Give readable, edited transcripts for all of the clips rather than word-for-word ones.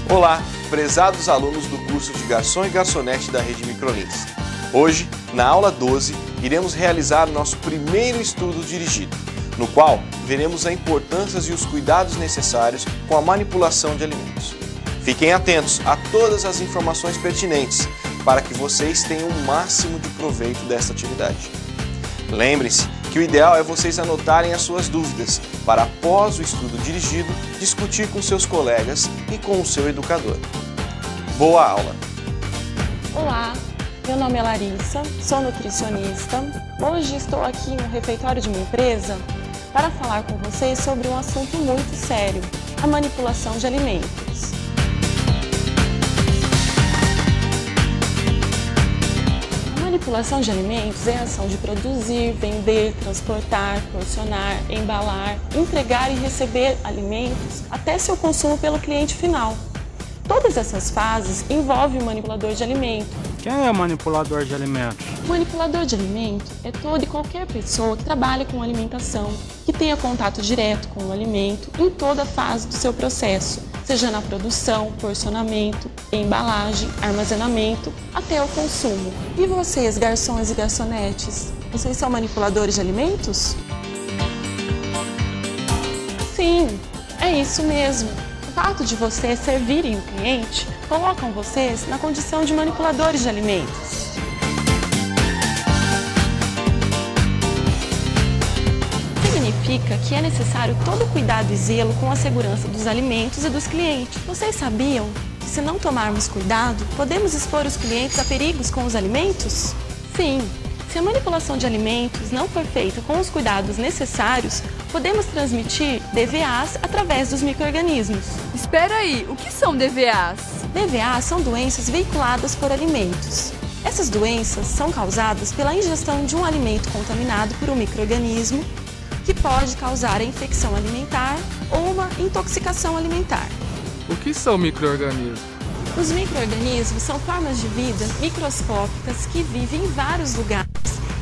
Olá, prezados alunos do curso de Garçom e Garçonete da Rede Microlins. Hoje, na aula 12, iremos realizar nosso primeiro estudo dirigido, no qual veremos a importância e os cuidados necessários com a manipulação de alimentos. Fiquem atentos a todas as informações pertinentes para que vocês tenham o máximo de proveito desta atividade. Lembrem-se que o ideal é vocês anotarem as suas dúvidas para, após o estudo dirigido, discutir com seus colegas e com o seu educador. Boa aula! Olá, meu nome é Larissa, sou nutricionista. Hoje estou aqui no refeitório de uma empresa para falar com vocês sobre um assunto muito sério, a manipulação de alimentos. A manipulação de alimentos é a ação de produzir, vender, transportar, porcionar, embalar, entregar e receber alimentos até seu consumo pelo cliente final. Todas essas fases envolvem o manipulador de alimento. Quem é o manipulador de alimentos? O manipulador de alimento é toda e qualquer pessoa que trabalha com alimentação, que tenha contato direto com o alimento em toda a fase do seu processo, seja na produção, porcionamento, embalagem, armazenamento, até o consumo. E vocês, garçons e garçonetes, vocês são manipuladores de alimentos? Sim, é isso mesmo. O fato de vocês servirem o cliente colocam vocês na condição de manipuladores de alimentos. Significa que é necessário todo cuidado e zelo com a segurança dos alimentos e dos clientes. Vocês sabiam que, se não tomarmos cuidado, podemos expor os clientes a perigos com os alimentos? Sim, se a manipulação de alimentos não for feita com os cuidados necessários, podemos transmitir DVAs através dos micro-organismos. Espera aí, o que são DVAs? DVAs são doenças veiculadas por alimentos. Essas doenças são causadas pela ingestão de um alimento contaminado por um micro-organismo, que pode causar a infecção alimentar ou uma intoxicação alimentar. O que são micro-organismos? Os micro-organismos são formas de vida microscópicas que vivem em vários lugares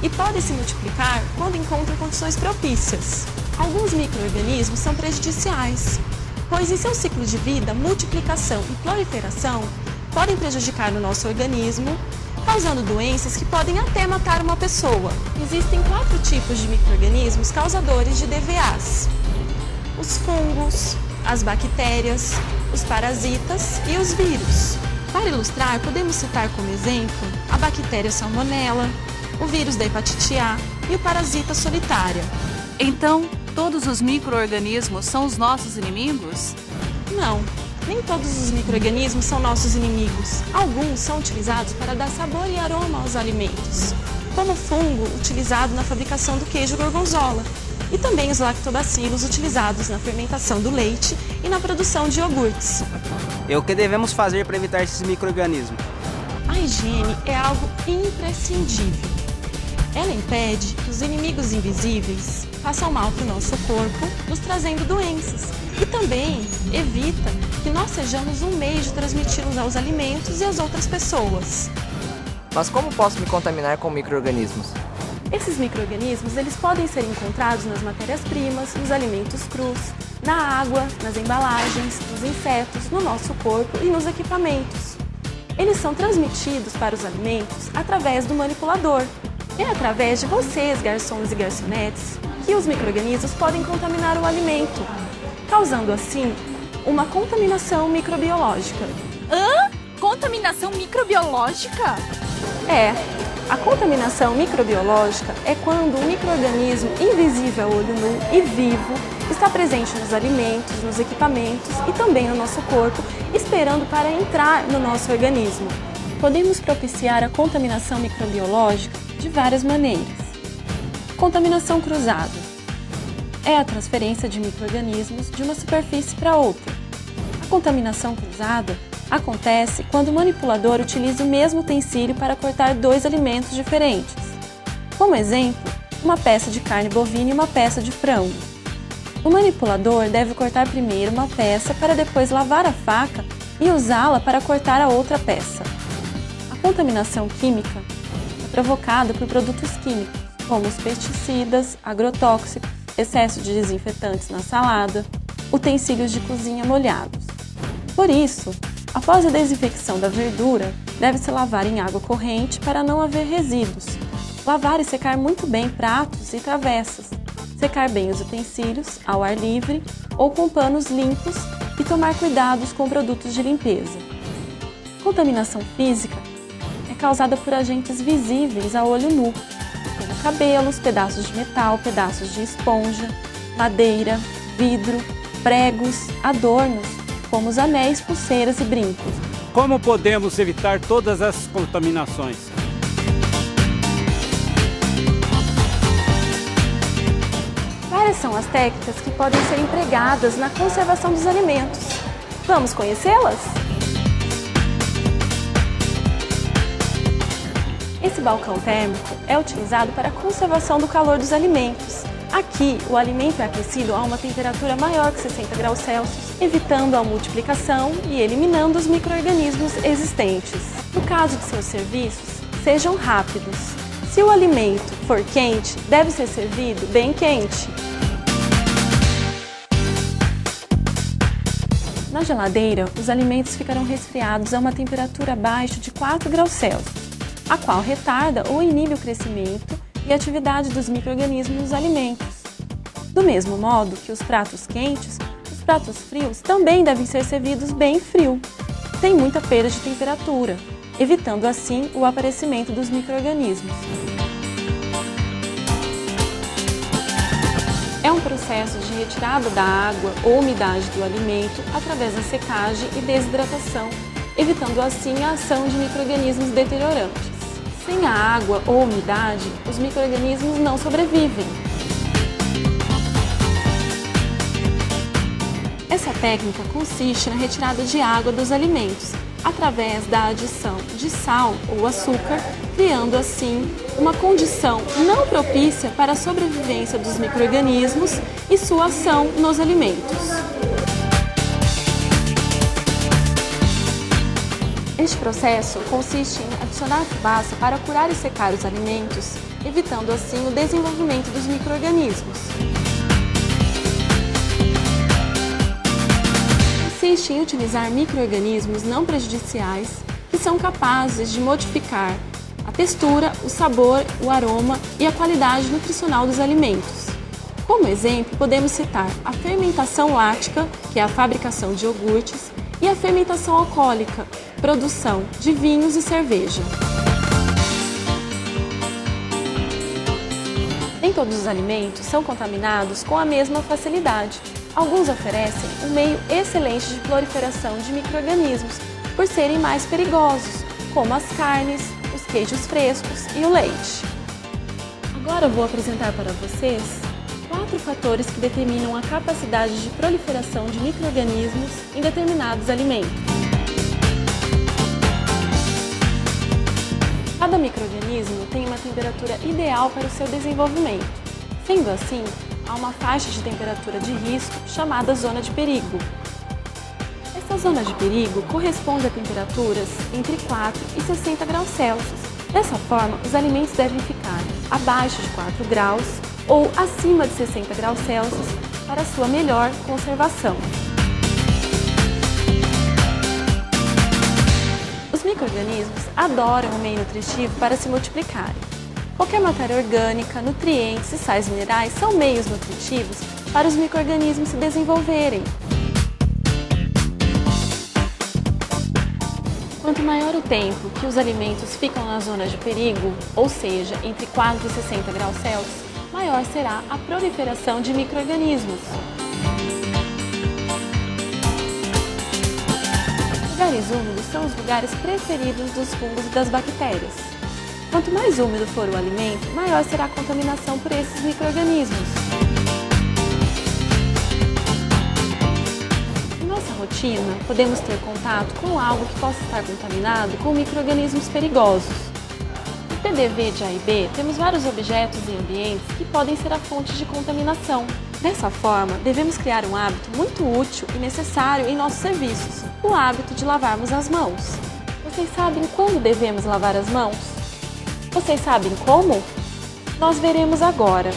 e podem se multiplicar quando encontram condições propícias. Alguns micro-organismos são prejudiciais, pois em seu ciclo de vida, multiplicação e proliferação podem prejudicar o nosso organismo, causando doenças que podem até matar uma pessoa. Existem 4 tipos de micro-organismos causadores de DVAs: os fungos, as bactérias, os parasitas e os vírus. Para ilustrar, podemos citar como exemplo a bactéria Salmonella, o vírus da hepatite A e o parasita solitária. Então, todos os micro-organismos são os nossos inimigos? Não, nem todos os micro-organismos são nossos inimigos. Alguns são utilizados para dar sabor e aroma aos alimentos, como o fungo utilizado na fabricação do queijo gorgonzola, e também os lactobacilos utilizados na fermentação do leite e na produção de iogurtes. E o que devemos fazer para evitar esses micro-organismos? A higiene é algo imprescindível. Ela impede que os inimigos invisíveis façam mal para o nosso corpo, nos trazendo doenças. E também evita que nós sejamos um meio de transmiti-los aos alimentos e às outras pessoas. Mas como posso me contaminar com micro-organismos? Esses micro-organismos, eles podem ser encontrados nas matérias-primas, nos alimentos crus, na água, nas embalagens, nos insetos, no nosso corpo e nos equipamentos. Eles são transmitidos para os alimentos através do manipulador. É através de vocês, garçons e garçonetes, que os micro-organismos podem contaminar o alimento, causando assim uma contaminação microbiológica. Hã? Contaminação microbiológica? A contaminação microbiológica é quando um micro-organismo invisível a olho nu e vivo está presente nos alimentos, nos equipamentos e também no nosso corpo, esperando para entrar no nosso organismo. Podemos propiciar a contaminação microbiológica de várias maneiras. Contaminação cruzada é a transferência de micro-organismos de uma superfície para outra. A contaminação cruzada acontece quando o manipulador utiliza o mesmo utensílio para cortar 2 alimentos diferentes. Como exemplo, uma peça de carne bovina e uma peça de frango. O manipulador deve cortar primeiro uma peça para depois lavar a faca e usá-la para cortar a outra peça. A contaminação química é provocada por produtos químicos, como os pesticidas, agrotóxicos, excesso de desinfetantes na salada, utensílios de cozinha molhados. Por isso, Após a desinfecção da verdura, deve-se lavar em água corrente para não haver resíduos. Lavar e secar muito bem pratos e travessas. Secar bem os utensílios ao ar livre ou com panos limpos e tomar cuidados com produtos de limpeza. Contaminação física é causada por agentes visíveis a olho nu, como cabelos, pedaços de metal, pedaços de esponja, madeira, vidro, pregos, adornos, como os anéis, pulseiras e brincos. Como podemos evitar todas essas contaminações? Várias são as técnicas que podem ser empregadas na conservação dos alimentos. Vamos conhecê-las? Esse balcão térmico é utilizado para a conservação do calor dos alimentos. Aqui, o alimento é aquecido a uma temperatura maior que 60 graus Celsius, evitando a multiplicação e eliminando os micro-organismos existentes. No caso de seus serviços, sejam rápidos. Se o alimento for quente, deve ser servido bem quente. Na geladeira, os alimentos ficarão resfriados a uma temperatura abaixo de 4 graus Celsius, a qual retarda ou inibe o crescimento e a atividade dos micro-organismos nos alimentos. Do mesmo modo que os pratos quentes, os pratos frios também devem ser servidos bem frio, sem muita perda de temperatura, evitando assim o aparecimento dos micro-organismos. É um processo de retirada da água ou umidade do alimento através da secagem e desidratação, evitando assim a ação de micro-organismos deteriorantes. Sem a água ou umidade, os micro-organismos não sobrevivem. Essa técnica consiste na retirada de água dos alimentos, através da adição de sal ou açúcar, criando assim uma condição não propícia para a sobrevivência dos micro-organismos e sua ação nos alimentos. Este processo consiste em adicionar fumaça para curar e secar os alimentos, evitando assim o desenvolvimento dos micro-organismos. Consiste em utilizar micro-organismos não prejudiciais que são capazes de modificar a textura, o sabor, o aroma e a qualidade nutricional dos alimentos. Como exemplo, podemos citar a fermentação láctica, que é a fabricação de iogurtes, e a fermentação alcoólica, produção de vinhos e cerveja. Nem todos os alimentos são contaminados com a mesma facilidade. Alguns oferecem um meio excelente de proliferação de micro-organismos, por serem mais perigosos, como as carnes, os queijos frescos e o leite. Agora eu vou apresentar para vocês 4 fatores que determinam a capacidade de proliferação de micro-organismos em determinados alimentos. Cada micro-organismo tem uma temperatura ideal para o seu desenvolvimento. Sendo assim, há uma faixa de temperatura de risco chamada zona de perigo. Essa zona de perigo corresponde a temperaturas entre 4 e 60 graus Celsius. Dessa forma, os alimentos devem ficar abaixo de 4 graus ou acima de 60 graus Celsius para sua melhor conservação. Os micro-organismos adoram o meio nutritivo para se multiplicarem. Qualquer matéria orgânica, nutrientes e sais minerais são meios nutritivos para os micro-organismos se desenvolverem. Quanto maior o tempo que os alimentos ficam na zona de perigo, ou seja, entre 4 e 60 graus Celsius, maior será a proliferação de micro-organismos. Lugares úmidos são os lugares preferidos dos fungos e das bactérias. Quanto mais úmido for o alimento, maior será a contaminação por esses micro-organismos. Em nossa rotina, podemos ter contato com algo que possa estar contaminado com micro-organismos perigosos. No PDV de A e B, temos vários objetos e ambientes que podem ser a fonte de contaminação. Dessa forma, devemos criar um hábito muito útil e necessário em nossos serviços, o hábito de lavarmos as mãos. Vocês sabem quando devemos lavar as mãos? Vocês sabem como? Nós veremos agora.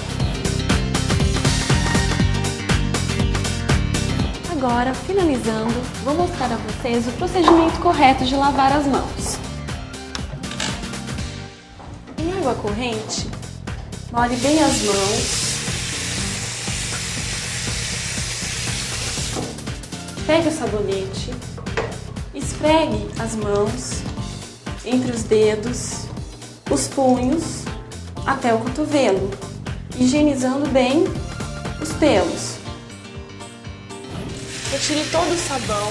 agora, finalizando, vou mostrar a vocês o procedimento correto de lavar as mãos. Em água corrente, molhe bem as mãos. Pegue o sabonete, esfregue as mãos entre os dedos, os punhos, até o cotovelo, higienizando bem os pelos. Retire todo o sabão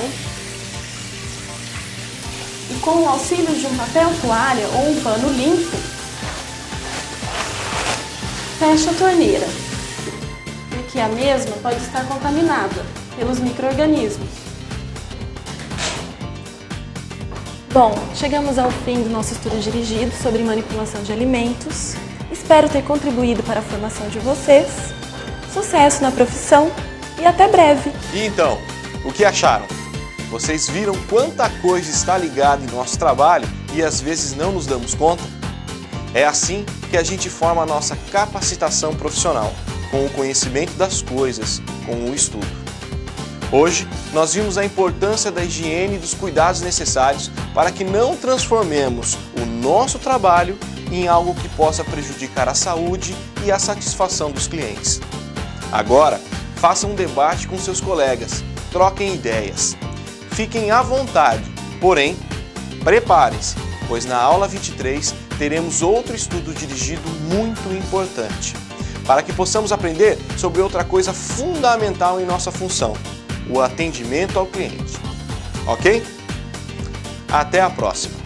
e, com o auxílio de um papel toalha ou um pano limpo, feche a torneira, porque a mesma pode estar contaminada pelos micro-organismos. Bom, chegamos ao fim do nosso estudo dirigido sobre manipulação de alimentos. Espero ter contribuído para a formação de vocês. Sucesso na profissão e até breve! E então, o que acharam? Vocês viram quanta coisa está ligada em nosso trabalho e às vezes não nos damos conta? É assim que a gente forma a nossa capacitação profissional, com o conhecimento das coisas, com o estudo. Hoje, nós vimos a importância da higiene e dos cuidados necessários para que não transformemos o nosso trabalho em algo que possa prejudicar a saúde e a satisfação dos clientes. Agora, façam um debate com seus colegas, troquem ideias. Fiquem à vontade, porém, preparem-se, pois na aula 23 teremos outro estudo dirigido muito importante, para que possamos aprender sobre outra coisa fundamental em nossa função, o atendimento ao cliente. Ok? Até a próxima!